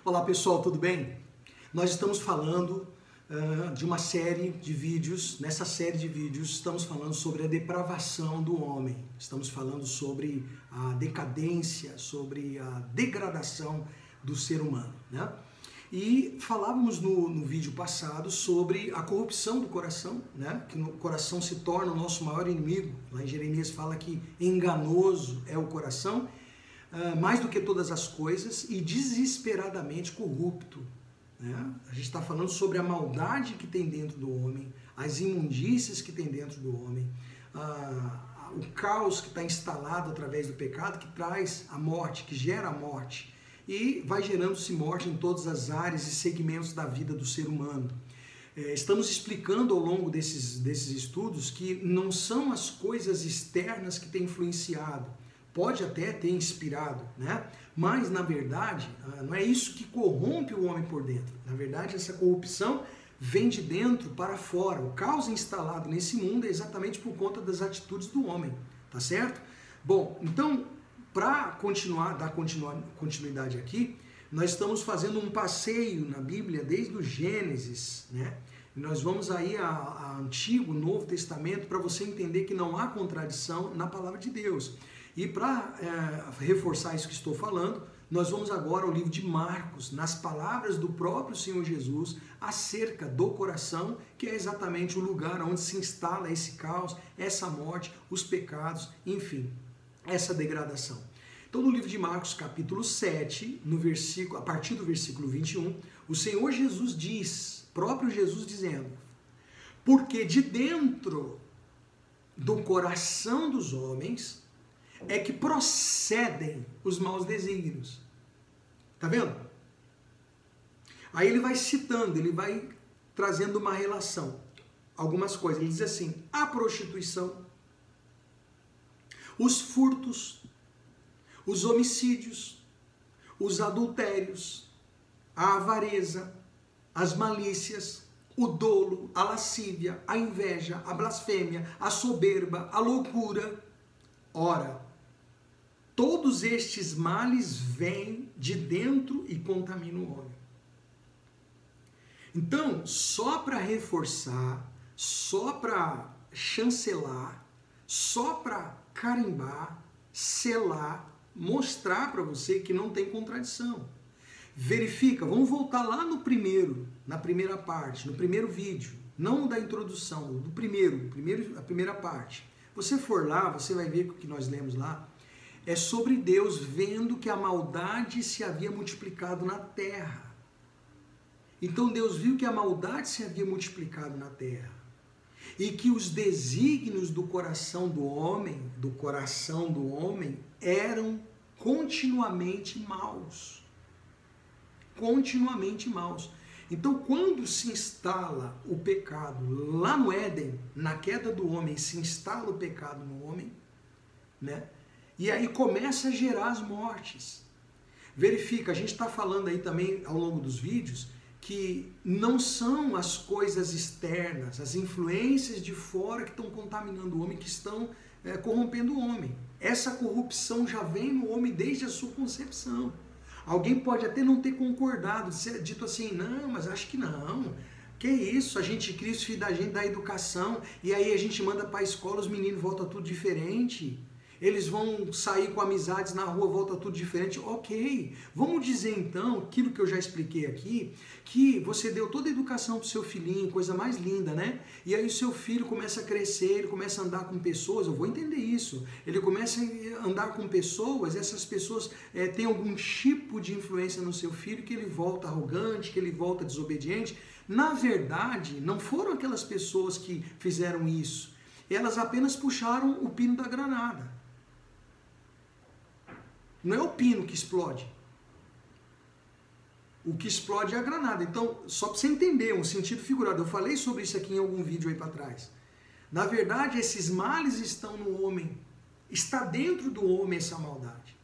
Olá pessoal, tudo bem? Nós estamos falando de uma série de vídeos. Nessa série de vídeos estamos falando sobre a depravação do homem. Estamos falando sobre a decadência, sobre a degradação do ser humano, né? E falávamos no vídeo passado sobre a corrupção do coração, né? Que o coração se torna o nosso maior inimigo. Lá em Jeremias fala que enganoso é o coração, mais do que todas as coisas, e desesperadamente corrupto. Né? A gente está falando sobre a maldade que tem dentro do homem, as imundícias que tem dentro do homem, o caos que está instalado através do pecado, que traz a morte, que gera a morte, e vai gerando-se morte em todas as áreas e segmentos da vida do ser humano. Estamos explicando ao longo desses estudos que não são as coisas externas que têm influenciado. Pode até ter inspirado, né? Mas, na verdade, não é isso que corrompe o homem por dentro. Na verdade, essa corrupção vem de dentro para fora. O caos instalado nesse mundo é exatamente por conta das atitudes do homem, tá certo? Bom, então, para dar continuidade aqui, nós estamos fazendo um passeio na Bíblia desde o Gênesis, né? E nós vamos aí a Antigo, Novo Testamento, para você entender que não há contradição na palavra de Deus. E para reforçar isso que estou falando, nós vamos agora ao livro de Marcos, nas palavras do próprio Senhor Jesus, acerca do coração, que é exatamente o lugar onde se instala esse caos, essa morte, os pecados, enfim, essa degradação. Então, no livro de Marcos, capítulo 7, a partir do versículo 21, o Senhor Jesus diz, próprio Jesus dizendo, porque de dentro do coração dos homens é que procedem os maus desígnios. Tá vendo? Aí ele vai citando, ele vai trazendo uma relação, algumas coisas. Ele diz assim, a prostituição, os furtos, os homicídios, os adultérios, a avareza, as malícias, o dolo, a lascívia, a inveja, a blasfêmia, a soberba, a loucura. Ora, todos estes males vêm de dentro e contaminam o homem. Então, só para reforçar, só para chancelar, só para carimbar, selar, mostrar para você que não tem contradição. Verifica, vamos voltar lá na primeira parte, no primeiro vídeo, não da introdução, a primeira parte. Você for lá, você vai ver que o que nós lemos lá é sobre Deus vendo que a maldade se havia multiplicado na terra. Então Deus viu que a maldade se havia multiplicado na terra e que os desígnios do coração do homem eram continuamente maus. Continuamente maus. Então, quando se instala o pecado lá no Éden, na queda do homem, se instala o pecado no homem, né? E aí começa a gerar as mortes. Verifica, a gente está falando aí também ao longo dos vídeos que não são as coisas externas, as influências de fora que estão contaminando o homem, que estão corrompendo o homem. Essa corrupção já vem no homem desde a sua concepção. Alguém pode até não ter concordado, dito assim, não, mas acho que não. Que isso, a gente cria os filhos da gente da educação e aí a gente manda para a escola, os meninos voltam tudo diferente. Eles vão sair com amizades na rua, volta tudo diferente. Ok, vamos dizer então, aquilo que eu já expliquei aqui, que você deu toda a educação para o seu filhinho, coisa mais linda, né? E aí o seu filho começa a crescer, ele começa a andar com pessoas, eu vou entender isso. Ele começa a andar com pessoas, essas pessoas têm algum tipo de influência no seu filho, que ele volta arrogante, que ele volta desobediente. Na verdade, não foram aquelas pessoas que fizeram isso. Elas apenas puxaram o pino da granada. Não é o pino que explode. O que explode é a granada. Então, só para você entender, um sentido figurado. Eu falei sobre isso aqui em algum vídeo aí para trás. Na verdade, esses males estão no homem. Está dentro do homem essa maldade.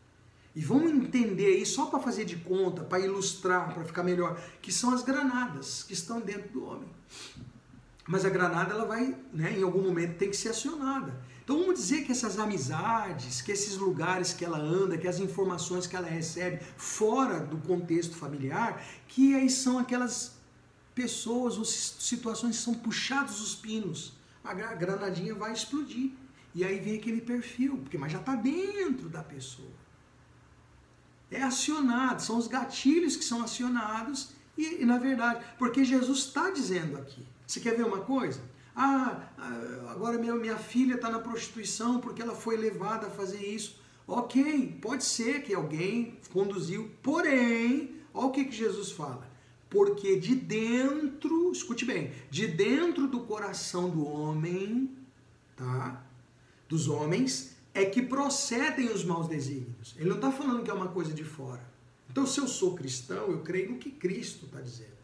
E vamos entender aí, só para fazer de conta, para ilustrar, para ficar melhor, que são as granadas que estão dentro do homem. Mas a granada, ela vai, né, em algum momento, tem que ser acionada. Então, Então vamos dizer que essas amizades, que esses lugares que ela anda, que as informações que ela recebe fora do contexto familiar, que aí são aquelas pessoas ou situações que são puxados os pinos. A granadinha vai explodir. E aí vem aquele perfil, mas já está dentro da pessoa. É acionado, são os gatilhos que são acionados e na verdade, porque Jesus está dizendo aqui. Você quer ver uma coisa? Agora minha filha está na prostituição porque ela foi levada a fazer isso. Ok, pode ser que alguém conduziu, porém, olha o que Jesus fala. Porque de dentro, escute bem, de dentro do coração do homem, tá? Dos homens, é que procedem os maus desígnios. Ele não está falando que é uma coisa de fora. Então, se eu sou cristão, eu creio no que Cristo está dizendo.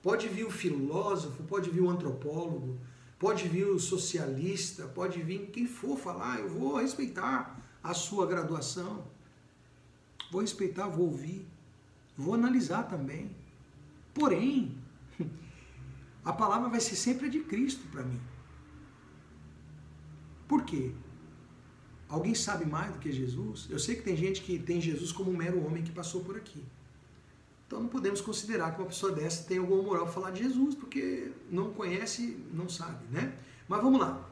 Pode vir o filósofo, pode vir o antropólogo, pode vir o socialista, pode vir quem for falar, eu vou respeitar a sua graduação. Vou respeitar, vou ouvir, vou analisar também. Porém, a palavra vai ser sempre a de Cristo para mim. Por quê? Alguém sabe mais do que Jesus? Eu sei que tem gente que tem Jesus como um mero homem que passou por aqui. Então não podemos considerar que uma pessoa dessa tem alguma moral para falar de Jesus, porque não conhece, não sabe, né? Mas vamos lá.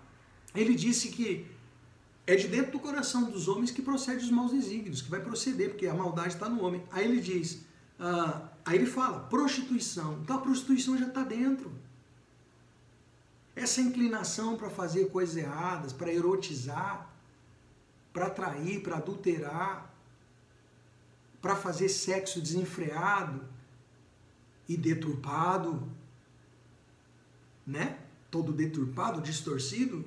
Ele disse que é de dentro do coração dos homens que procede os maus desígnios, que vai proceder, porque a maldade está no homem. Aí ele diz, aí ele fala, prostituição. Então a prostituição já está dentro. Essa inclinação para fazer coisas erradas, para erotizar, para trair, para adulterar, para fazer sexo desenfreado e deturpado, né? Todo deturpado, distorcido.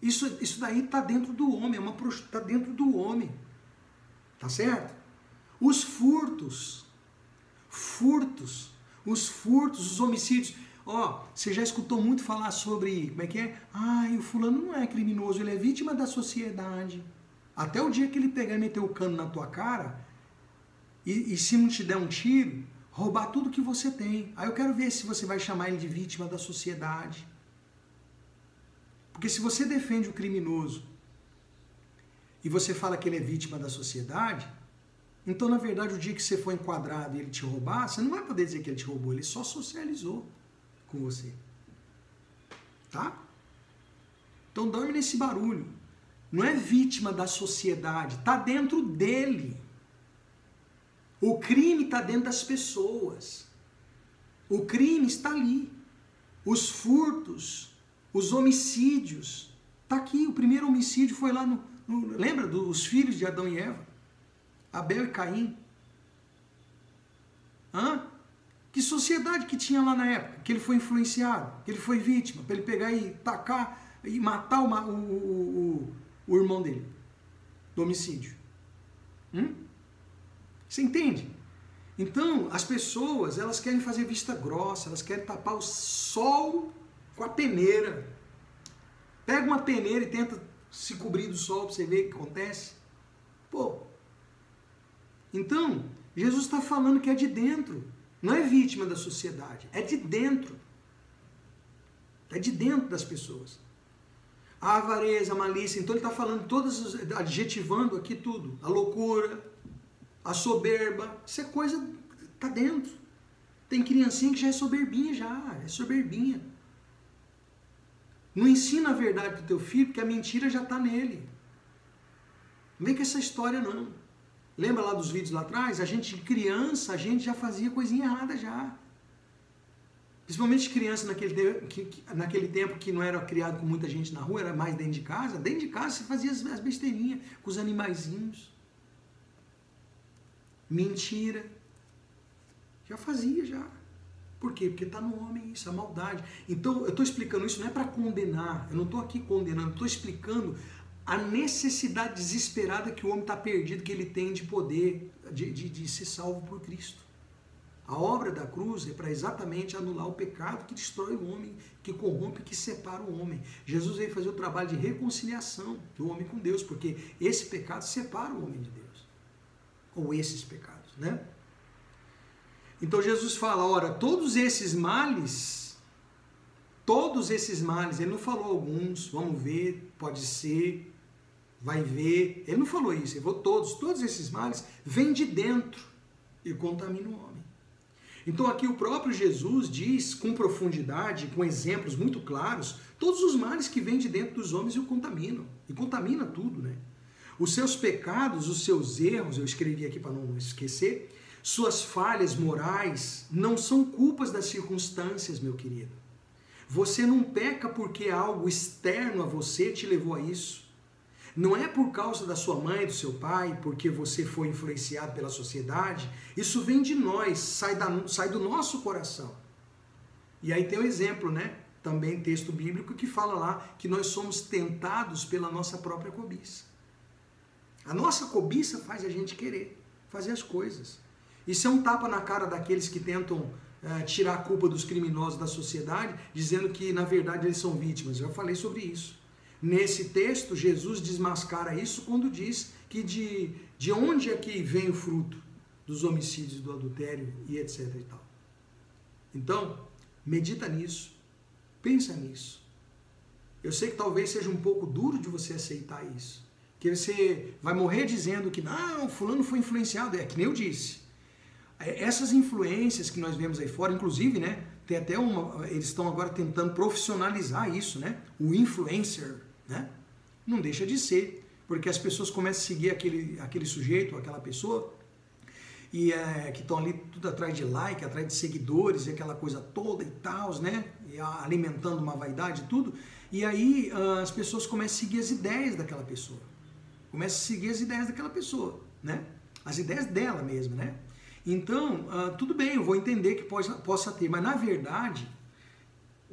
Isso daí está dentro do homem, está dentro do homem. Tá certo? Os furtos, os homicídios. Você já escutou muito falar sobre, como é que é? O fulano não é criminoso, ele é vítima da sociedade. Até o dia que ele pegar e meter o cano na tua cara, e se não te der um tiro, roubar tudo que você tem. Aí eu quero ver se você vai chamar ele de vítima da sociedade. Porque se você defende o criminoso e você fala que ele é vítima da sociedade, então na verdade o dia que você for enquadrado e ele te roubar, você não vai poder dizer que ele te roubou, ele só socializou com você. Tá? Então dorme nesse barulho. Não é vítima da sociedade, está dentro dele. O crime está dentro das pessoas. O crime está ali. Os furtos, os homicídios. Está aqui, o primeiro homicídio foi lá lembra dos filhos de Adão e Eva? Abel e Caim. Que sociedade que tinha lá na época? Que ele foi influenciado, que ele foi vítima, para ele pegar e tacar e matar o irmão dele, do homicídio. Você entende? Então, as pessoas, elas querem fazer vista grossa, elas querem tapar o sol com a peneira. Pega uma peneira e tenta se cobrir do sol para você ver o que acontece. Então, Jesus está falando que é de dentro. Não é vítima da sociedade, é de dentro. É de dentro das pessoas. A avareza, a malícia, então ele está falando adjetivando aqui tudo. A loucura, a soberba, isso é coisa, está dentro. Tem criancinha que já é soberbinha. Não ensina a verdade para o teu filho, porque a mentira já está nele. Não vem com essa história não. Lembra lá dos vídeos lá atrás? A gente, criança, a gente já fazia coisinha errada já. Principalmente criança naquele tempo que não era criado com muita gente na rua, era mais dentro de casa. Dentro de casa você fazia as besteirinhas com os animaizinhos. Mentira. Já fazia já. Por quê? Porque está no homem isso, a maldade. Então eu estou explicando isso não é para condenar. Eu não estou aqui condenando, estou explicando a necessidade desesperada que o homem está perdido, que ele tem de poder, de ser salvo por Cristo. A obra da cruz é para exatamente anular o pecado que destrói o homem, que corrompe, que separa o homem. Jesus veio fazer o trabalho de reconciliação do homem com Deus, porque esse pecado separa o homem de Deus. Ou esses pecados, né? Então Jesus fala, todos esses males todos esses males, ele não falou alguns, vamos ver, pode ser, vai ver, ele não falou isso, ele falou todos esses males vêm de dentro e contaminam o homem. Então aqui o próprio Jesus diz com profundidade, com exemplos muito claros, todos os males que vêm de dentro dos homens e o contaminam, e contamina tudo, né? Os seus pecados, os seus erros, eu escrevi aqui para não esquecer, suas falhas morais não são culpas das circunstâncias, meu querido. Você não peca porque algo externo a você te levou a isso. Não é por causa da sua mãe, do seu pai, porque você foi influenciado pela sociedade. Isso vem de nós, sai do nosso coração. E aí tem um exemplo, né? Também texto bíblico que fala lá que nós somos tentados pela nossa própria cobiça. A nossa cobiça faz a gente querer fazer as coisas. Isso é um tapa na cara daqueles que tentam tirar a culpa dos criminosos da sociedade, dizendo que na verdade eles são vítimas. Eu falei sobre isso. Nesse texto, Jesus desmascara isso quando diz que de onde é que vem o fruto dos homicídios, do adultério e etc. e tal. Então, medita nisso, pensa nisso. Eu sei que talvez seja um pouco duro de você aceitar isso, que você vai morrer dizendo que não, fulano foi influenciado, é que nem eu disse. Essas influências que nós vemos aí fora, inclusive, né, tem até eles estão agora tentando profissionalizar isso, né, o influencer, né, não deixa de ser, porque as pessoas começam a seguir aquele sujeito, aquela pessoa, e que estão ali tudo atrás de like, atrás de seguidores, e aquela coisa toda e tal, né, e alimentando uma vaidade e tudo, e aí as pessoas começam a seguir as ideias daquela pessoa, né, as ideias dela mesma, né. Então, tudo bem, eu vou entender que possa ter, mas na verdade,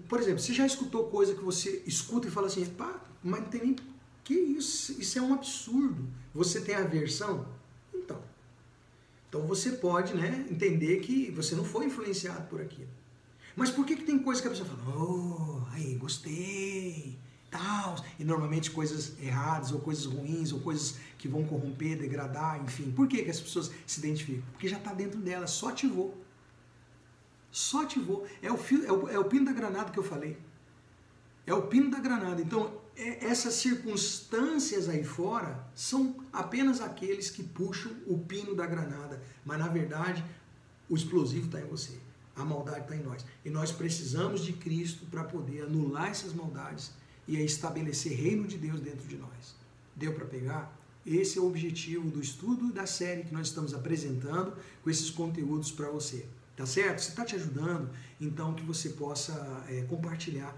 por exemplo, você já escutou coisa que você escuta e fala assim, pá, mas não tem nem, que isso é um absurdo, você tem aversão? Então você pode, né, entender que você não foi influenciado por aquilo. Mas por que tem coisa que a pessoa fala, oh, aí, gostei, tal, e normalmente coisas erradas, ou coisas ruins, ou coisas que vão corromper, degradar, enfim. Por que as pessoas se identificam? Porque já está dentro delas, só ativou. Só ativou. É o pino da granada que eu falei. É o pino da granada. Então, essas circunstâncias aí fora são apenas aqueles que puxam o pino da granada. Mas, na verdade, o explosivo está em você. A maldade está em nós. E nós precisamos de Cristo para poder anular essas maldades e estabelecer reino de Deus dentro de nós. Deu para pegar? Esse é o objetivo do estudo da série que nós estamos apresentando com esses conteúdos para você. Tá certo? Se está te ajudando, então que você possa compartilhar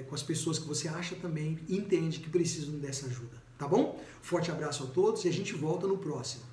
com as pessoas que você acha também e entende que precisam dessa ajuda. Tá bom? Forte abraço a todos e a gente volta no próximo.